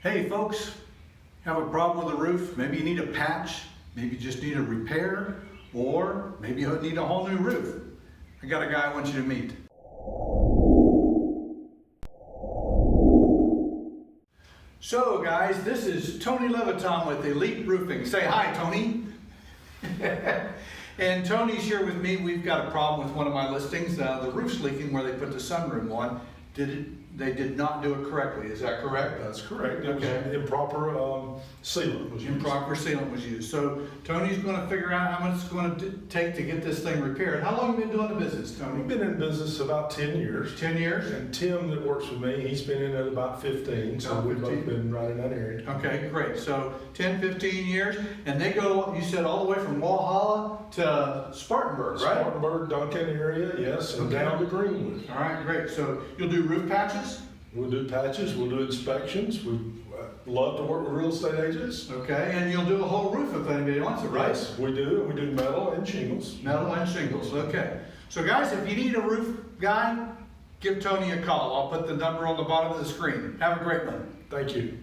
Hey folks, have a problem with the roof? Maybe you need a patch, maybe you just need a repair, or maybe you need a whole new roof. I got a guy I want you to meet. So guys, this is Tony Leviton with Elite Roofing. Say hi, Tony. And Tony's here with me. We've got a problem with one of my listings. The roof's leaking where they put the sunroom on. They did not do it correctly. Is that correct? That's correct. Okay. It was improper sealant was used. Improper sealant was used. So Tony's going to figure out how much it's going to take to get this thing repaired. How long have you been doing the business, Tony? We've been in business about 10 years. 10 years? And Tim that works with me, he's been in it about 15. So we've both been right in that area. Okay, great. So 10, 15 years. And they go, you said, all the way from Walhalla to Spartanburg, right? Spartanburg, Duncan area, yes, and Okay. down to Greenwood. All right, great. So you'll do roof patches? We'll do patches, we'll do inspections. We love to work with real estate agents. Okay, and you'll do a whole roof if anybody wants it, right? Yes, we do. We do metal and shingles. Metal and shingles, okay. So guys, if you need a roof guy, give Tony a call. I'll put the number on the bottom of the screen. Have a great one. Thank you.